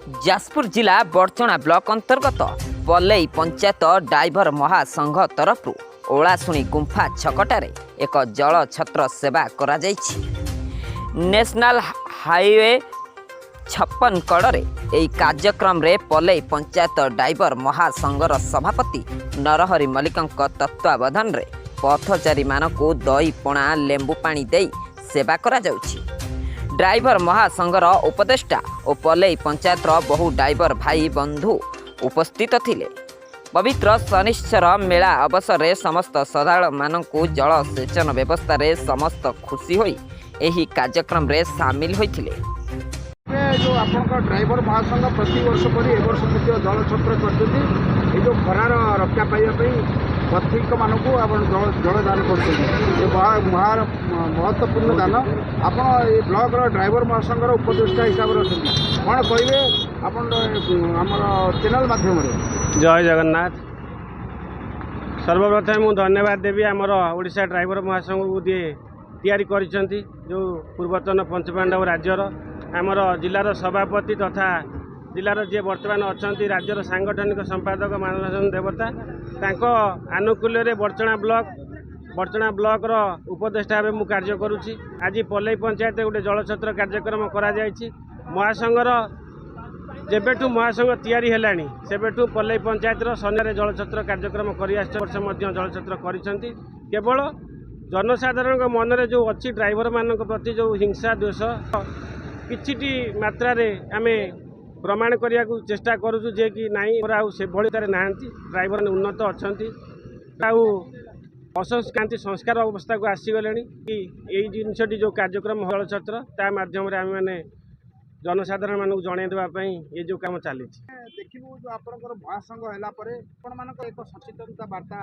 जाजपुर जिला बड़चणा ब्लॉक अंतर्गत पलई पंचायत ड्राइवर महासंघ तरफ ओलाशुणी गुंफा छकटारे एक जल छत्र सेवा करा नेशनल हाईवे 56 कड़े यह कार्यक्रम रे पलई पंचायत ड्राइवर महासंघर सभापति नरहरि मल्लिक तत्वावधान रे पथचारी मानकु दही पणा लेंबू पानी दे सेवा करा जाउछि। ड्राइवर महासंघर उपदेष्टा और पलई पंचायतर बहु ड्राइवर भाई बंधु उपस्थित थिले। पवित्र शनिश्चर मेला अवसर में समस्त श्रद्धालु मानकु जल सेचन व्यवस्था रे समस्त खुशी होई एही कार्यक्रम रे शामिल होइथिले। जो आपन ड्राइवर महासंघ प्रति वर्ष पर ए वर्ष जल छत्र करछथि ए जो खरार रक्षा पाइबा पथिक मानक जल दान कर महत्वपूर्ण दान आप ब्लॉक ड्राइवर महासंघर उपदेष्टा हिसाब से कौन कहे आमर चैनल माध्यम जय जगन्नाथ। सर्वप्रथम मुझे धन्यवाद देवी आमर ओडिशा ड्राइवर महासंघ को तैयारी कर जो पूर्वतन पंचपांडव राज्यर आमर जिलार सभापति तथा जिलार जी बर्तमान अच्छा राज्यर सांगठनिक संपादक मानव देवता तांको आनुकूल्य बड़चणा ब्लॉक उपदेष्टा भाव मुझे कार्य करुच्ची। आज पलई पंचायत गोटे जलछत्र कार्यक्रम करा महासंघर जेबेठू महासंघ तैयारी हेलानी सेबेठू पलई पंचायत सन्यारे जलछत्र कार्यक्रम वर्ष जलछत्र करिसेंती। केवल जनसाधारण मन में जो अच्छी ड्राइवर मान प्रति जो हिंसा द्वेष किछि मात्रा रे आमे प्रमाण करने को चेष्टा करूँ जे कि नाई से भाई ना ड्राइवर उन्नत अच्छा असंस्क्रांति संस्कार अवस्था को आसीगले कि यही जिनटी जो कार्यक्रम जलछत्र ता माध्यम आम मैंने जनसाधारण मानक जन देवाई ये जो कम चली देखू जो आप महासंघ है एक सचेतनता वार्ता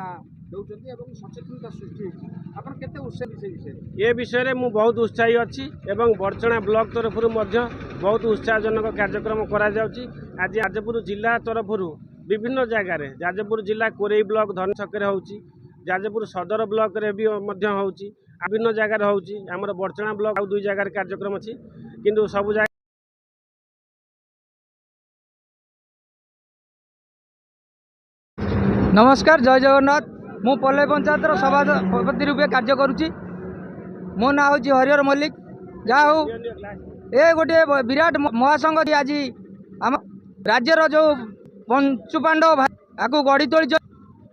दौरान सचेतनता सृष्टि उत्साह ये विषय में मुझे बहुत उत्साही अच्छी एवं बड़चणा ब्लॉक तरफ बहुत उत्साहजनक कार्यक्रम करा जाउची। आज जाजपुर जिला तरफ विभिन्न जगार जाजपुर जिला कोरेई ब्लॉक धन छक जाजपुर सदर ब्लॉक रे भी होउची विभिन्न जगार होउची हमर बड़चणा ब्लॉक आ दुई जगार कार्यक्रम अच्छी किंतु सब जगह नमस्कार जय जगन्नाथ। मु पलई पंचायत सभापति रूपे कार्य करुच्ची। मो ना हूँ हरिहर मल्लिक। जहा हो ए गोटे विराट महासंघ आज आम राज्यर जो पंचपांडव भाई आपको गढ़ी तोली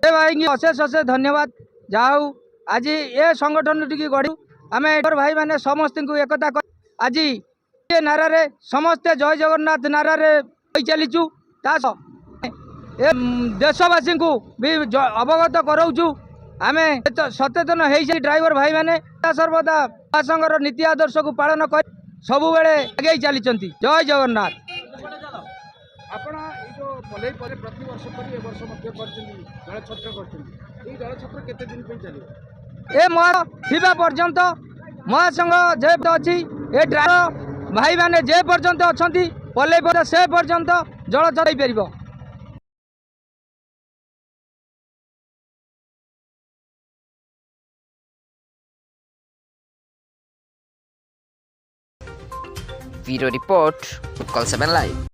भाई अशेष अशेष धन्यवाद। जहा हो आज ए संगठन टी गढ़ी आम भाई मैंने समस्त को एकता आज ये नारे समस्ते जय जगन्नाथ नारे चलीचु ए देशवासी को भी अवगत कराऊँ आम सचेतन हो ड्राइवर भाई मैंने सर्वदा महासंघर नीति आदर्श को पालन कर सब बेले आगे चली। जय जगन्नाथ। प्रति वर्ष पर ए वर्ष जलछत्र जलछत्र केते दिन पे चलियो ए महा थिबा पर्यंत महासंघ जे अच्छी ए ड्राइवर भाई मैंने जे पर्यंत अच्छा पलई पर से पर्यंत जल चलाई पार। Bureau report call 7 live.